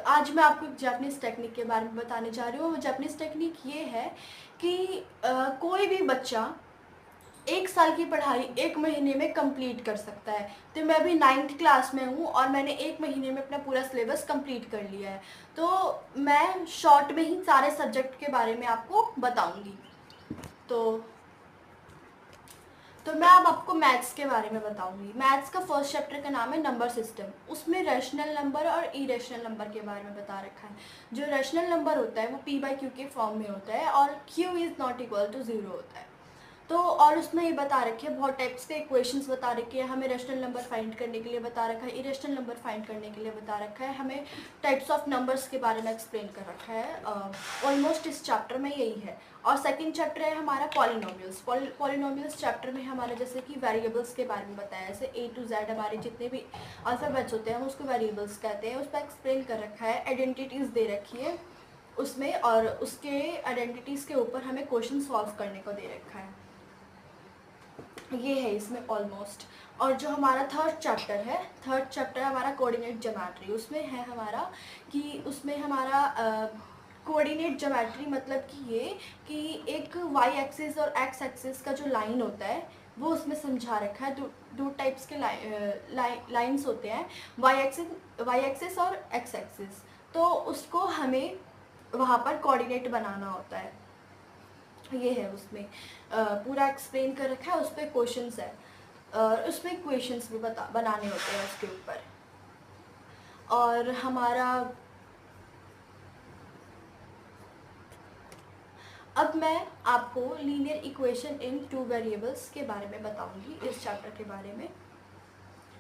आज मैं आपको जापानीज़ टेक्निक के बारे में बताने जा रही हूँ। जापानीज़ टेक्निक ये है कि कोई भी बच्चा 1 साल की पढ़ाई 1 महीने में कंप्लीट कर सकता है। तो मैं अभी 9th क्लास में हूँ और मैंने 1 महीने में अपना पूरा सिलेबस कंप्लीट कर लिया है। तो मैं शॉर्ट में ही सारे सब्जेक्ट के बारे में आपको बताऊँगी। तो मैं अब आपको मैथ्स के बारे में बताऊंगी। मैथ्स का फर्स्ट चैप्टर का नाम है नंबर सिस्टम। उसमें रैशनल नंबर और इरेशनल नंबर के बारे में बता रखा है। जो रैशनल नंबर होता है वो p/q के फॉर्म में होता है और q is not equal to 0 होता है। तो और उसमें ये बता रखे हैं, बहुत टाइप्स के इक्वेशंस बता रखे हैं। हमें रैशनल नंबर फाइंड करने के लिए बता रखा है, इरेशनल नंबर फाइंड करने के लिए बता रखा है, हमें टाइप्स ऑफ नंबर्स के बारे में एक्सप्लेन कर रखा है। ऑलमोस्ट इस चैप्टर में यही है। और सेकंड चैप्टर है हमारा पॉलिनोमियल्स। पॉलिनोमियल्स चैप्टर में हमारा जैसे कि वेरिएबल्स के बारे में बताया, जैसे A to Z हमारे जितने भी अल्फ़ाबेट्स होते हैं हम उसको वेरिएबल्स कहते हैं। उस पर एक्सप्लेन कर रखा है, आइडेंटिटीज़ दे रखी है उसमें, और उसके आइडेंटिटीज़ के ऊपर हमें क्वेश्चन सॉल्व करने को दे रखा है। ये है इसमें ऑलमोस्ट। और जो हमारा थर्ड चैप्टर हमारा कोऑर्डिनेट ज्योमेट्री। उसमें है हमारा कि उसमें हमारा कोऑर्डिनेट ज्योमेट्री मतलब कि ये कि एक y एक्सिस और x एक्सिस का जो लाइन होता है वो उसमें समझा रखा है। दो टाइप्स के लाइंस होते हैं, y एक्सिस और x एक्सिस। तो उसको हमें वहाँ पर कोऑर्डिनेट बनाना होता है। ये है उसमें पूरा एक्सप्लेन कर रखा है। उस पर क्वेश्चंस है और उसमें क्वेश्चंस भी बनाने होते हैं उसके ऊपर। और हमारा अब मैं आपको लीनियर इक्वेशन इन 2 वेरिएबल्स के बारे में बताऊंगी इस चैप्टर के बारे में।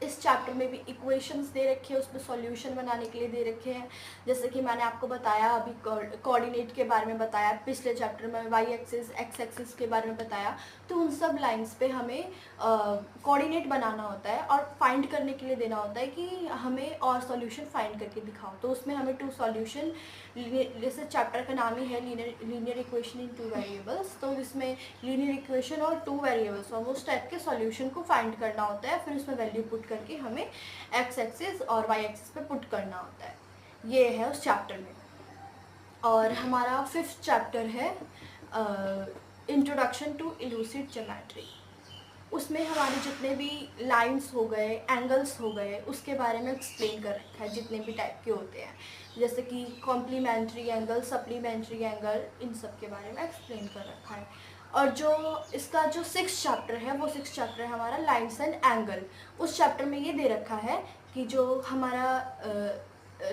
इस चैप्टर में भी इक्वेशंस दे रखे हैं, उसमें सॉल्यूशन बनाने के लिए दे रखे हैं। जैसे कि मैंने आपको बताया अभी कोऑर्डिनेट के बारे में बताया, पिछले चैप्टर में y एक्सिस x एक्सिस के बारे में बताया। तो उन सब लाइंस पे हमें कोऑर्डिनेट बनाना होता है और फाइंड करने के लिए देना होता है कि हमें और सॉल्यूशन फाइंड करके दिखाओ। तो उसमें हमें 2 सॉल्यूशन, जैसे चैप्टर का नाम ही है लीनियर इक्वेशन इन 2 वेरिएबल्स। तो इसमें लीनियर इक्वेशन और 2 वेरिएबल्स और उस टाइप के सॉल्यूशन को फाइंड करना होता है। फिर उसमें वैल्यू पुट करके हमें x एक्सिस और y एक्सिस पे पुट करना होता है। ये है उस चैप्टर में। और हमारा 5th चैप्टर है इंट्रोडक्शन टू इलूसिव ज्योमेट्री। उसमें हमारे जितने भी लाइंस हो गए, एंगल्स हो गए, उसके बारे में एक्सप्लेन कर रखा है, जितने भी टाइप के होते हैं, जैसे कि कॉम्प्लीमेंट्री एंगल, सप्लीमेंट्री एंगल, इन सब के बारे में एक्सप्लेन कर रखा है। और जो इसका जो 6th चैप्टर है वो 6th चैप्टर है हमारा लाइंस एंड एंगल। उस चैप्टर में ये दे रखा है कि जो हमारा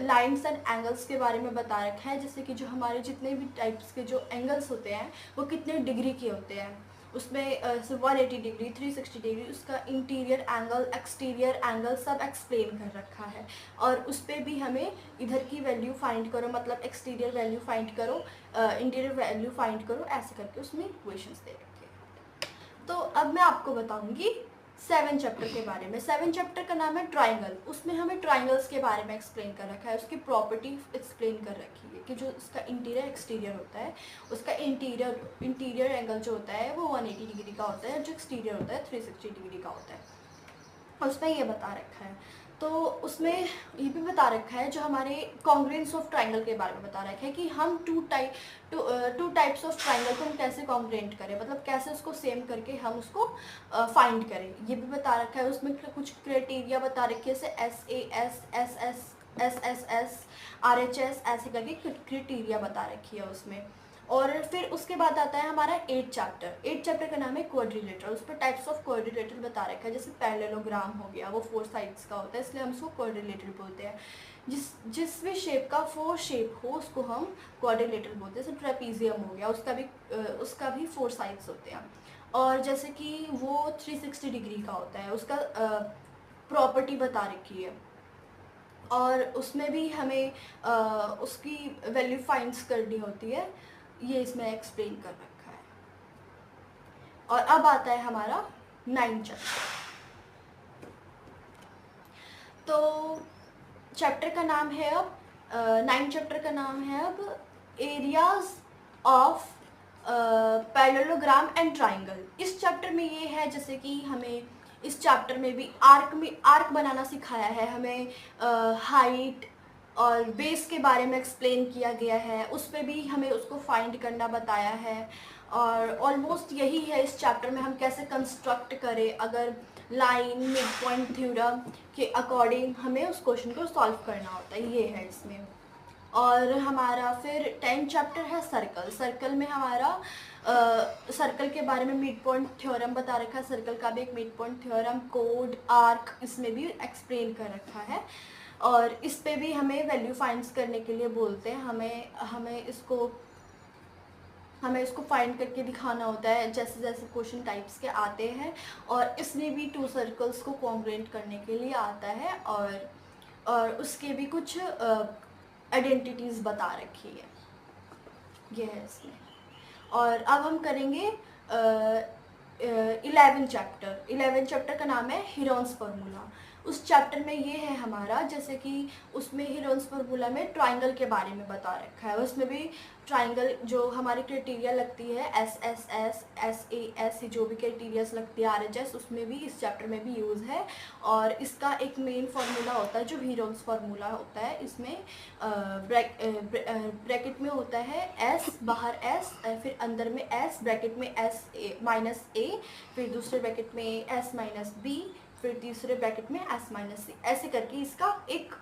लाइंस एंड एंगल्स के बारे में बता रखा है, जैसे कि जो हमारे जितने भी टाइप्स के जो एंगल्स होते हैं वो कितने डिग्री के होते हैं। उसमें 180 डिग्री, 360 डिग्री, उसका इंटीरियर एंगल, एक्सटीरियर एंगल सब एक्सप्लेन कर रखा है। और उस पर भी हमें इधर की वैल्यू फाइंड करो, मतलब एक्सटीरियर वैल्यू फाइंड करो, इंटीरियर वैल्यू फाइंड करो, ऐसे करके उसमें इक्वेशंस दे रखे हैं। तो अब मैं आपको बताऊंगी 7 चैप्टर के बारे में। 7 चैप्टर का नाम है ट्राइंगल। उसमें हमें ट्राइंगल्स के बारे में एक्सप्लेन कर रखा है, उसकी प्रॉपर्टी एक्सप्लेन कर रखी है कि जो उसका इंटीरियर एक्सटीरियर होता है, उसका इंटीरियर एंगल जो होता है वो 180 डिग्री का होता है, जो एक्सटीरियर होता है 360 डिग्री का होता है। उसमें ये बता रखा है। तो उसमें ये भी बता रखा है जो हमारे कॉन्ग्रुएंस ऑफ ट्राइंगल के बारे में बता रखा है कि हम टू टाइप्स ऑफ ट्राइंगल को हम कैसे कॉन्ग्रुएंट करें, मतलब कैसे उसको सेम करके हम उसको फाइंड करें, ये भी बता रखा है। उसमें कुछ क्राइटेरिया बता रखे हैं, जैसे SAS, SSS, RHS, ऐसे करके क्राइटेरिया बता रखी है उसमें। और फिर उसके बाद आता है हमारा 8th चैप्टर का नाम है क्वाड्रिलेटरल। उस पर टाइप्स ऑफ क्वाड्रिलेटरल बता रखा है, जैसे पैरेललोग्राम हो गया, वो 4 साइड्स का होता है, इसलिए हम उसको क्वाड्रिलेटरल बोलते हैं। जिस भी शेप का 4 शेप हो उसको हम क्वाड्रिलेटरल बोलते हैं। जैसे ट्रेपीजियम हो गया, उसका भी 4 साइड्स होते हैं। और जैसे कि वो 360 डिग्री का होता है, उसका प्रॉपर्टी बता रखी है। और उसमें भी हमें उसकी वैल्यू फाइंड करनी होती है, ये इसमें एक्सप्लेन कर रखा है। और अब आता है हमारा 9th चैप्टर। तो चैप्टर का नाम है अब 9th चैप्टर का नाम है अब areas of parallelogram and triangle. इस चैप्टर में ये है जैसे कि हमें इस चैप्टर में भी आर्क बनाना सिखाया है हमें, हाइट, और बेस के बारे में एक्सप्लेन किया गया है, उस पर भी हमें उसको फाइंड करना बताया है। और ऑलमोस्ट यही है इस चैप्टर में, हम कैसे कंस्ट्रक्ट करें, अगर लाइन मिड पॉइंट थ्योरम के अकॉर्डिंग हमें उस क्वेश्चन को सॉल्व करना होता है, ये है इसमें। और हमारा फिर 10th चैप्टर है सर्कल। सर्कल में हमारा सर्कल के बारे में मिड पॉइंट थ्योरम बता रखा है, सर्कल का भी एक mid point theorem, code, arc इसमें भी एक्सप्लेन कर रखा है। और इस पे भी हमें वैल्यू फाइंड्स करने के लिए बोलते हैं, हमें इसको फाइंड करके दिखाना होता है जैसे जैसे क्वेश्चन टाइप्स के आते हैं। और इसमें भी 2 सर्कल्स को कॉन्ग्रुएंट करने के लिए आता है, और उसके भी कुछ आइडेंटिटीज़ बता रखी है, ये है इसमें। और अब हम करेंगे 11 चैप्टर का नाम है हीरोन्स फार्मूला। उस चैप्टर में ये है हमारा, जैसे कि उसमें हीरोन्स फार्मूला में ट्राइंगल के बारे में बता रखा है। उसमें भी ट्राइंगल जो हमारी क्राइटेरिया लगती है SSS SAS जो भी क्राइटेरियाज लगती है RHS, उसमें भी इस चैप्टर में भी यूज़ है। और इसका एक मेन फार्मूला होता है जो हीरोन्स फार्मूला होता है, इसमें ब्रैकेट में होता है S, बाहर S, फिर अंदर में S, ब्रैकेट में S -A, फिर दूसरे ब्रैकेट में S -B, फिर तीसरे ब्रैकेट में S -C, ऐसे करके इसका एक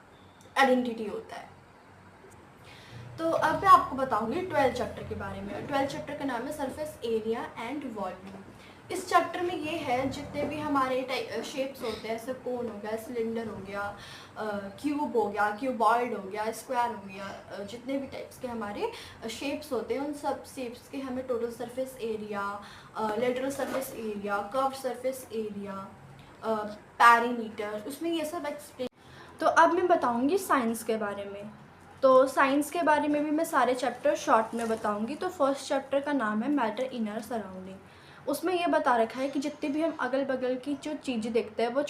आइडेंटिटी होता है। तो अब मैं आपको बताऊंगी 12 चैप्टर के बारे में। 12 चैप्टर का नाम है सरफेस एरिया एंड वॉल्यूम। इस चैप्टर में ये है जितने भी हमारे शेप्स होते हैं, जैसे कोन हो गया, सिलेंडर हो गया, क्यूब हो गया, क्यूबॉइड हो गया, स्क्वायर हो गया, जितने भी टाइप्स के हमारे शेप्स होते हैं उन सब शेप्स के हमें total surface area, lateral surface area, curve surface area, perimeter, उसमें ये सब एक्सप्लेन। तो अब मैं बताऊंगी साइंस के बारे में। तो साइंस के बारे में भी मैं सारे चैप्टर शॉर्ट में बताऊंगी। तो फर्स्ट चैप्टर का नाम है मैटर इनर सराउंडिंग। उसमें ये बता रखा है कि जितने भी हम अगल बगल की जो चीज़ें देखते हैं वो